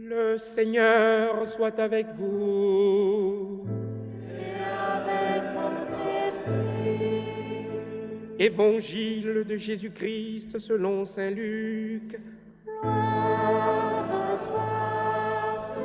Le Seigneur soit avec vous. Et avec votre esprit. Évangile de Jésus-Christ selon saint Luc. Gloire à toi, Seigneur.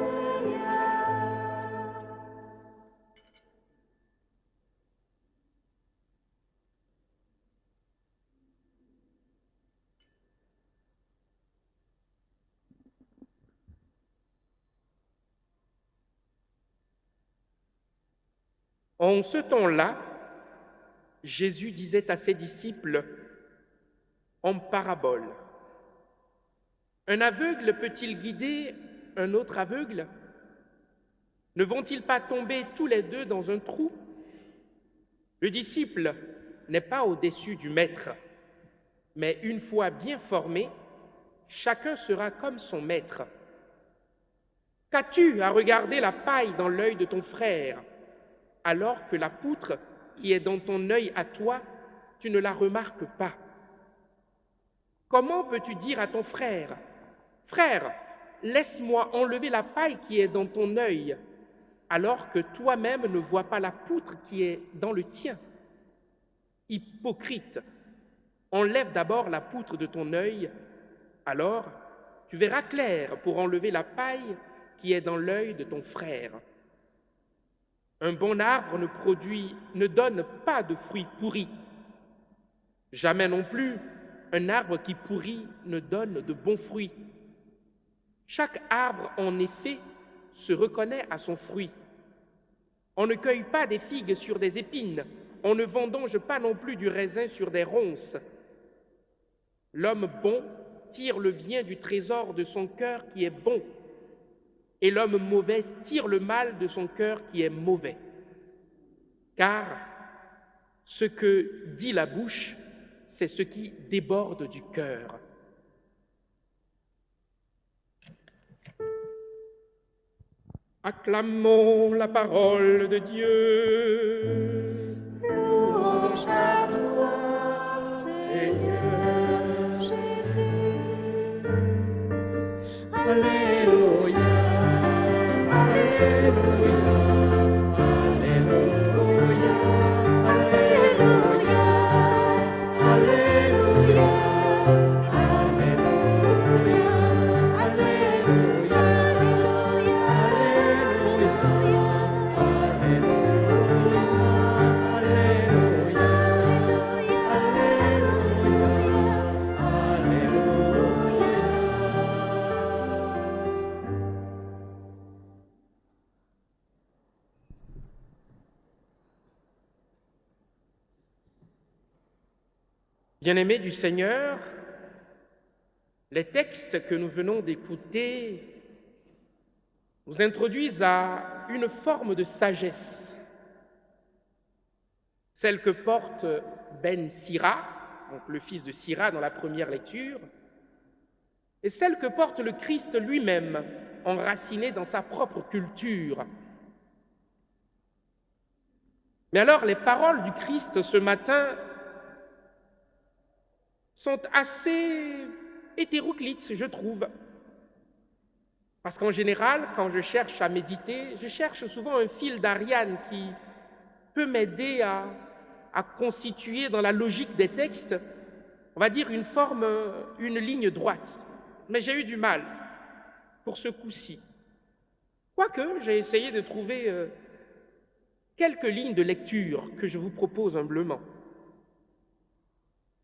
En ce temps-là, Jésus disait à ses disciples en parabole: un aveugle peut-il guider un autre aveugle? Ne vont-ils pas tomber tous les deux dans un trou? Le disciple n'est pas au-dessus du maître, mais une fois bien formé, chacun sera comme son maître. Qu'as-tu à regarder la paille dans l'œil de ton frère, alors que la poutre qui est dans ton œil à toi, tu ne la remarques pas? Comment peux-tu dire à ton frère: frère, laisse-moi enlever la paille qui est dans ton œil, alors que toi-même ne vois pas la poutre qui est dans le tien? Hypocrite, enlève d'abord la poutre de ton œil, alors tu verras clair pour enlever la paille qui est dans l'œil de ton frère. Un bon arbre ne donne pas de fruits pourris. Jamais non plus un arbre qui pourrit ne donne de bons fruits. Chaque arbre, en effet, se reconnaît à son fruit. On ne cueille pas des figues sur des épines, on ne vendange pas non plus du raisin sur des ronces. L'homme bon tire le bien du trésor de son cœur qui est bon, et l'homme mauvais tire le mal de son cœur qui est mauvais. Car ce que dit la bouche, c'est ce qui déborde du cœur. Acclamons la parole de Dieu. Louange à toi, Seigneur Jésus. Alléluia, Alléluia, Alléluia, Alléluia, Alléluia, Alléluia, Alléluia, Bien-aimés du Seigneur, les textes que nous venons d'écouter nous introduisent à une forme de sagesse, celle que porte Ben Sira, donc le fils de Sira dans la première lecture, et celle que porte le Christ lui-même, enraciné dans sa propre culture. Mais alors, les paroles du Christ ce matin sont assez hétéroclites, je trouve. Parce qu'en général, quand je cherche à méditer, je cherche souvent un fil d'Ariane qui peut m'aider à constituer dans la logique des textes, on va dire une ligne droite. Mais j'ai eu du mal pour ce coup-ci. Quoique, j'ai essayé de trouver quelques lignes de lecture que je vous propose humblement.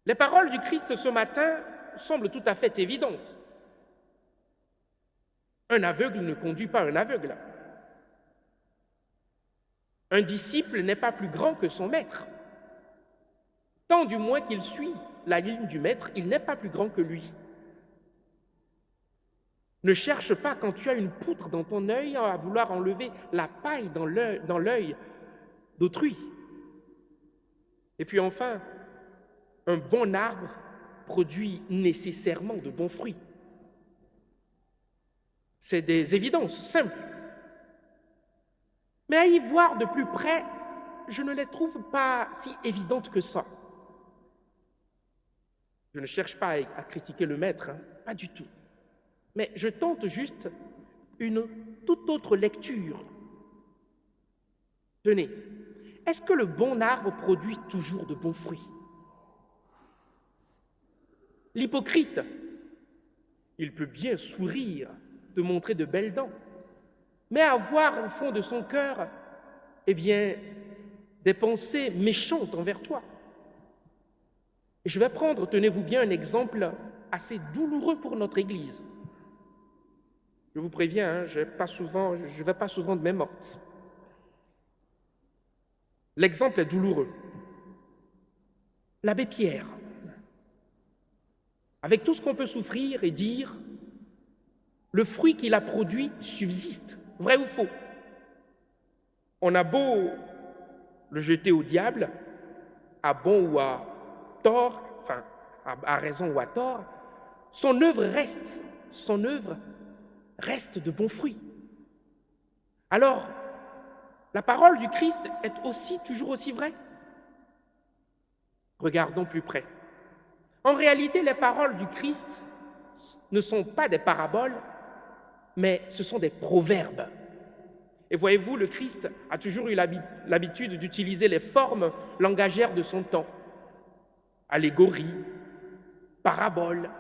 Les paroles du Christ ce matin semblent tout à fait évidentes. Un aveugle ne conduit pas un aveugle. Un disciple n'est pas plus grand que son maître. Tant du moins qu'il suit la ligne du maître, il n'est pas plus grand que lui. Ne cherche pas, quand tu as une poutre dans ton œil, à vouloir enlever la paille dans l'œil d'autrui. Et puis enfin, un bon arbre produit nécessairement de bons fruits. C'est des évidences simples. Mais à y voir de plus près, je ne les trouve pas si évidentes que ça. Je ne cherche pas à critiquer le maître, pas du tout. Mais je tente juste une toute autre lecture. Tenez, est-ce que le bon arbre produit toujours de bons fruits? L'hypocrite, il peut bien sourire, te montrer de belles dents, mais avoir au fond de son cœur, eh bien, des pensées méchantes envers toi. Et je vais prendre, tenez-vous bien, un exemple assez douloureux pour notre Église. Je vous préviens, hein, je ne vais pas souvent de main morte. L'exemple est douloureux. L'abbé Pierre, avec tout ce qu'on peut souffrir et dire, le fruit qu'il a produit subsiste, vrai ou faux? On a beau le jeter au diable, à bon ou à tort, enfin, à raison ou à tort, son œuvre reste de bons fruits. Alors, la parole du Christ est toujours aussi vraie? Regardons plus près. En réalité, les paroles du Christ ne sont pas des paraboles, mais ce sont des proverbes. Et voyez-vous, le Christ a toujours eu l'habitude d'utiliser les formes langagières de son temps. Allégorie, parabole.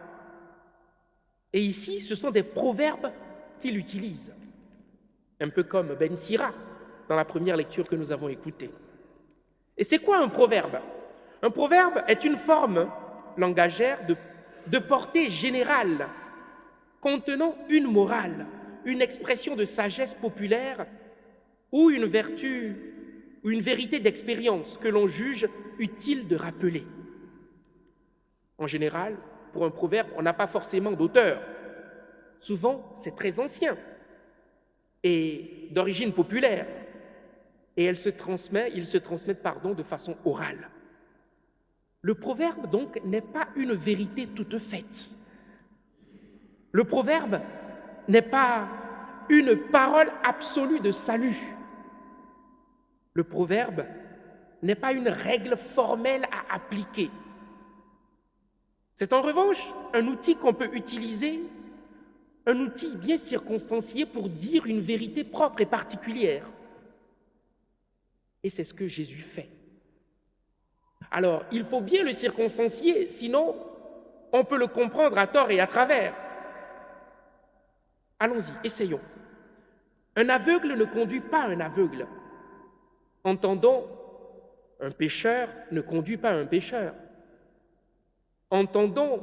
Et ici, ce sont des proverbes qu'il utilise. Un peu comme Ben Sira, dans la première lecture que nous avons écoutée. Et c'est quoi un proverbe? Un proverbe est une forme langagère de portée générale, contenant une morale, une expression de sagesse populaire ou une vertu ou une vérité d'expérience que l'on juge utile de rappeler. En général, pour un proverbe, on n'a pas forcément d'auteur. Souvent, c'est très ancien et d'origine populaire. Et il se transmet de façon orale. Le proverbe, donc, n'est pas une vérité toute faite. Le proverbe n'est pas une parole absolue de salut. Le proverbe n'est pas une règle formelle à appliquer. C'est en revanche un outil qu'on peut utiliser, un outil bien circonstancié pour dire une vérité propre et particulière. Et c'est ce que Jésus fait. Alors, il faut bien le circonstancier, sinon on peut le comprendre à tort et à travers. Allons-y, essayons. Un aveugle ne conduit pas un aveugle. Entendons, un pécheur ne conduit pas un pécheur. Entendons,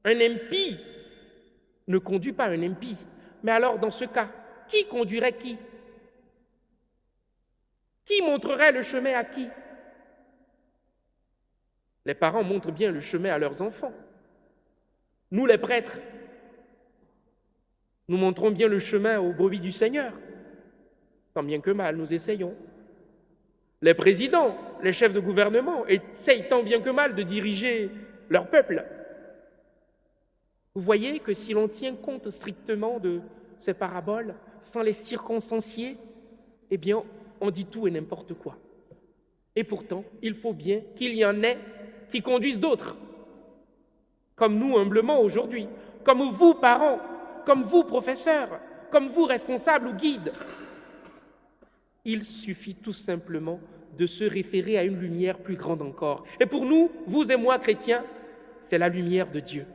un impie ne conduit pas un impie. Mais alors, dans ce cas, qui conduirait qui? Qui montrerait le chemin à qui? Les parents montrent bien le chemin à leurs enfants. Nous, les prêtres, nous montrons bien le chemin aux brebis du Seigneur. Tant bien que mal, nous essayons. Les présidents, les chefs de gouvernement essayent tant bien que mal de diriger leur peuple. Vous voyez que si l'on tient compte strictement de ces paraboles, sans les circonstancier, eh bien, on dit tout et n'importe quoi. Et pourtant, il faut bien qu'il y en ait qui conduisent d'autres, comme nous humblement aujourd'hui, comme vous parents, comme vous professeurs, comme vous responsables ou guides. Il suffit tout simplement de se référer à une lumière plus grande encore. Et pour nous, vous et moi chrétiens, c'est la lumière de Dieu.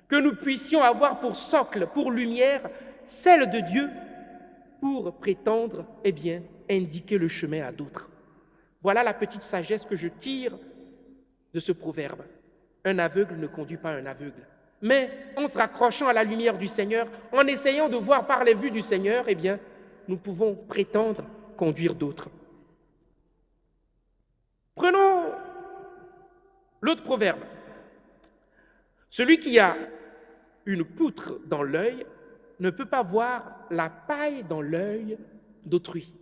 Que nous puissions avoir pour socle, pour lumière, celle de Dieu, pour prétendre, eh bien, indiquer le chemin à d'autres. Voilà la petite sagesse que je tire de ce proverbe. Un aveugle ne conduit pas un aveugle. Mais en se raccrochant à la lumière du Seigneur, en essayant de voir par les vues du Seigneur, eh bien, nous pouvons prétendre conduire d'autres. Prenons l'autre proverbe. Celui qui a une poutre dans l'œil ne peut pas voir la paille dans l'œil d'autrui.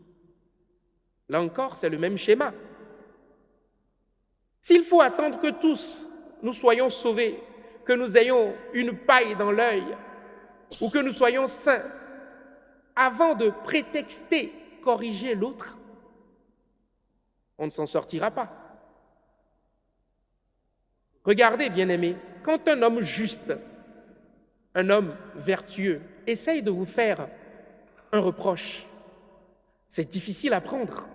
Là encore, c'est le même schéma. S'il faut attendre que tous nous soyons sauvés, que nous ayons une paille dans l'œil ou que nous soyons saints, avant de prétexter corriger l'autre, on ne s'en sortira pas. Regardez, bien-aimés, quand un homme juste, un homme vertueux, essaye de vous faire un reproche. C'est difficile à prendre.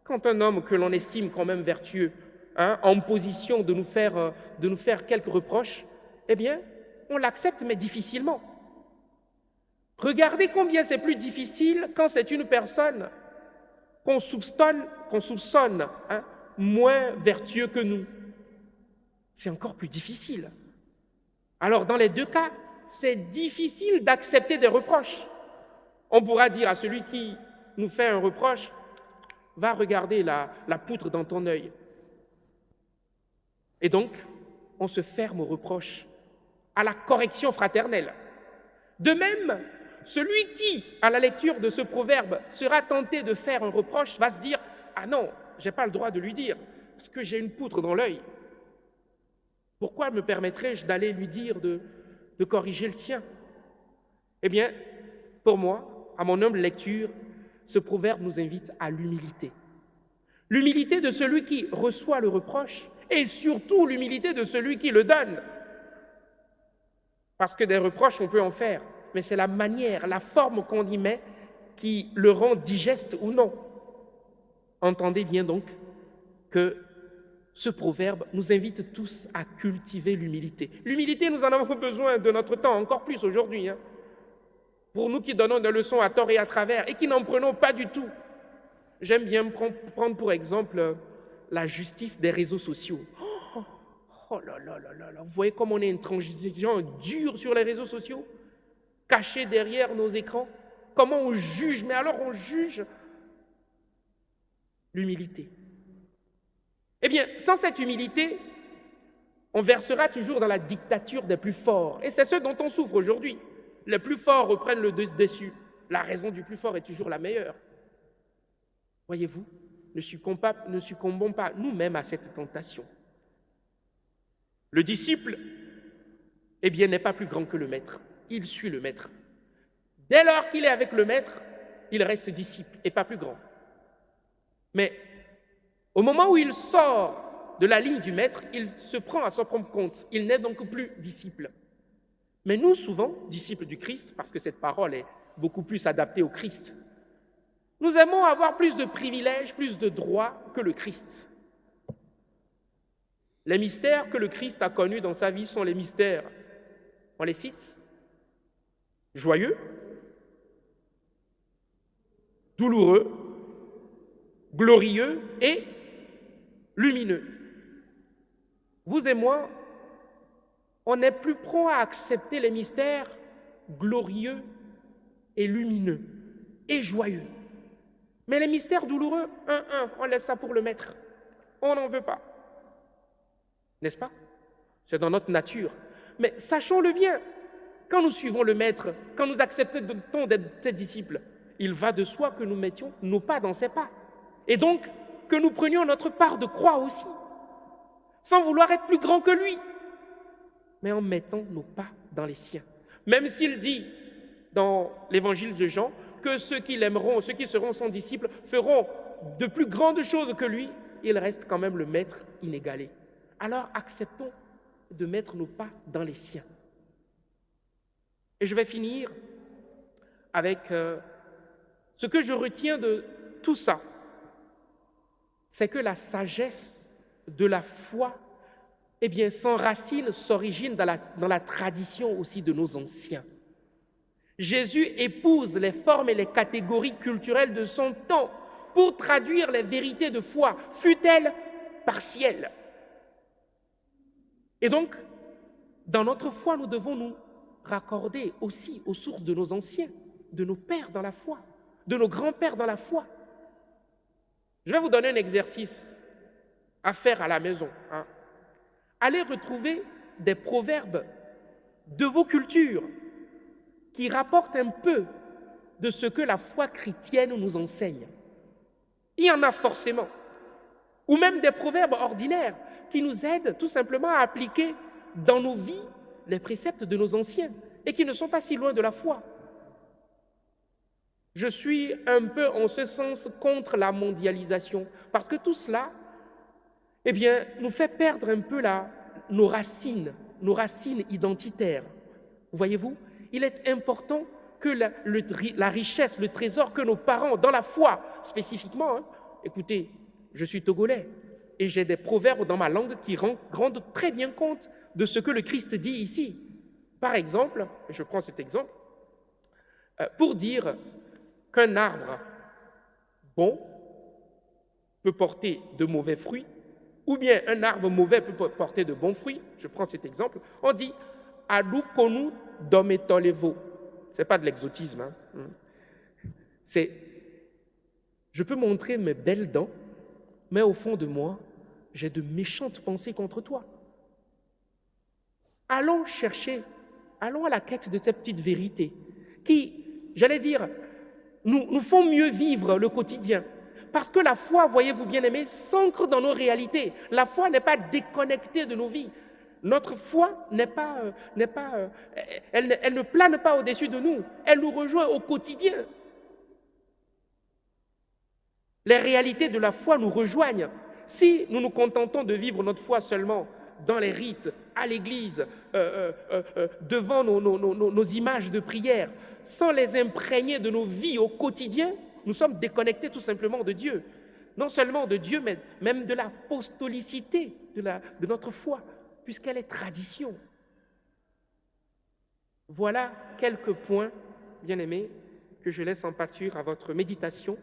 Quand un homme que l'on estime quand même vertueux, en position de nous faire quelques reproches, eh bien, on l'accepte, mais difficilement. Regardez combien c'est plus difficile quand c'est une personne qu'on soupçonne moins vertueux que nous. C'est encore plus difficile. Alors, dans les deux cas, c'est difficile d'accepter des reproches. On pourra dire à celui qui nous fait un reproche, va regarder la poutre dans ton œil. Et donc, on se ferme aux reproches, à la correction fraternelle. De même, celui qui, à la lecture de ce proverbe, sera tenté de faire un reproche, va se dire « Ah non, je n'ai pas le droit de lui dire, parce que j'ai une poutre dans l'œil. Pourquoi me permettrais-je d'aller lui dire de corriger le sien ?» Eh bien, pour moi, à mon humble lecture, ce proverbe nous invite à l'humilité. L'humilité de celui qui reçoit le reproche et surtout l'humilité de celui qui le donne. Parce que des reproches, on peut en faire, mais c'est la manière, la forme qu'on y met qui le rend digeste ou non. Entendez bien donc que ce proverbe nous invite tous à cultiver l'humilité. L'humilité, nous en avons besoin de notre temps, encore plus aujourd'hui. Pour nous qui donnons des leçons à tort et à travers et qui n'en prenons pas du tout. J'aime bien prendre pour exemple la justice des réseaux sociaux. Oh là là là là là, vous voyez comme on est intransigeant, dur sur les réseaux sociaux, caché derrière nos écrans. Comment on juge, mais alors on juge l'humilité. Eh bien, sans cette humilité, on versera toujours dans la dictature des plus forts. Et c'est ce dont on souffre aujourd'hui. Les plus forts reprennent le dessus. La raison du plus fort est toujours la meilleure. Voyez-vous, ne succombons pas nous-mêmes à cette tentation. Le disciple, eh bien, n'est pas plus grand que le maître. Il suit le maître. Dès lors qu'il est avec le maître, il reste disciple et pas plus grand. Mais au moment où il sort de la ligne du maître, il se prend à son propre compte. Il n'est donc plus disciple. Mais nous, souvent, disciples du Christ, parce que cette parole est beaucoup plus adaptée au Christ, nous aimons avoir plus de privilèges, plus de droits que le Christ. Les mystères que le Christ a connus dans sa vie sont les mystères, on les cite, joyeux, douloureux, glorieux et lumineux. Vous et moi, on est plus prompt à accepter les mystères glorieux et lumineux et joyeux. Mais les mystères douloureux, on laisse ça pour le maître. On n'en veut pas. N'est-ce pas? C'est dans notre nature. Mais sachons-le bien, quand nous suivons le maître, quand nous acceptons d'être ses disciples, il va de soi que nous mettions nos pas dans ses pas. Et donc, que nous prenions notre part de croix aussi, sans vouloir être plus grand que lui, mais en mettant nos pas dans les siens. Même s'il dit dans l'évangile de Jean que ceux qui l'aimeront, ceux qui seront son disciple, feront de plus grandes choses que lui, il reste quand même le maître inégalé. Alors acceptons de mettre nos pas dans les siens. Et je vais finir avec ce que je retiens de tout ça, c'est que la sagesse de la foi, eh bien, s'enracine, s'origine dans la tradition aussi de nos anciens. Jésus épouse les formes et les catégories culturelles de son temps pour traduire les vérités de foi, fût-elles partielles. Et donc, dans notre foi, nous devons nous raccorder aussi aux sources de nos anciens, de nos pères dans la foi, de nos grands-pères dans la foi. Je vais vous donner un exercice à faire à la maison. Allez retrouver des proverbes de vos cultures qui rapportent un peu de ce que la foi chrétienne nous enseigne. Il y en a forcément. Ou même des proverbes ordinaires qui nous aident tout simplement à appliquer dans nos vies les préceptes de nos anciens et qui ne sont pas si loin de la foi. Je suis un peu en ce sens contre la mondialisation parce que tout cela, eh bien, nous fait perdre un peu nos racines identitaires. Voyez-vous, il est important que la richesse, le trésor que nos parents, dans la foi spécifiquement, hein, écoutez, je suis togolais et j'ai des proverbes dans ma langue qui rendent très bien compte de ce que le Christ dit ici. Par exemple, et je prends cet exemple, pour dire qu'un arbre bon peut porter de mauvais fruits, ou bien un arbre mauvais peut porter de bons fruits, je prends cet exemple, on dit « Adou konu dometolevo ». Ce n'est pas de l'exotisme. Hein. C'est « Je peux montrer mes belles dents, mais au fond de moi, j'ai de méchantes pensées contre toi. » Allons chercher, allons à la quête de ces petites vérités qui, j'allais dire, nous font mieux vivre le quotidien. Parce que la foi, voyez-vous bien aimés, s'ancre dans nos réalités. La foi n'est pas déconnectée de nos vies. Notre foi elle ne plane pas au-dessus de nous. Elle nous rejoint au quotidien. Les réalités de la foi nous rejoignent. Si nous nous contentons de vivre notre foi seulement dans les rites, à l'église, devant nos images de prière, sans les imprégner de nos vies au quotidien, nous sommes déconnectés tout simplement de Dieu. Non seulement de Dieu, mais même de l'apostolicité de notre foi, puisqu'elle est tradition. Voilà quelques points, bien-aimés, que je laisse en pâture à votre méditation,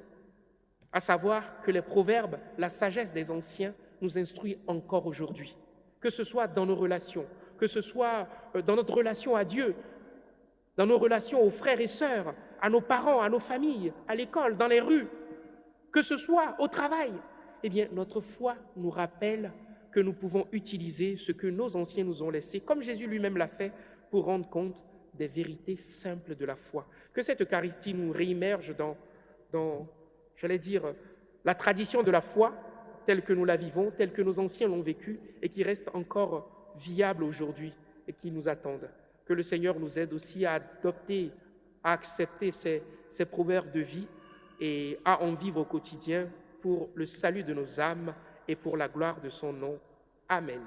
à savoir que les proverbes, la sagesse des anciens, nous instruit encore aujourd'hui, que ce soit dans nos relations, que ce soit dans notre relation à Dieu, dans nos relations aux frères et sœurs, à nos parents, à nos familles, à l'école, dans les rues, que ce soit au travail. Eh bien, notre foi nous rappelle que nous pouvons utiliser ce que nos anciens nous ont laissé, comme Jésus lui-même l'a fait, pour rendre compte des vérités simples de la foi. Que cette Eucharistie nous réimmerge dans j'allais dire, la tradition de la foi, telle que nous la vivons, telle que nos anciens l'ont vécue, et qui reste encore viable aujourd'hui et qui nous attendent. Que le Seigneur nous aide aussi à adopter, à accepter ces proverbes de vie et à en vivre au quotidien pour le salut de nos âmes et pour la gloire de son nom. Amen.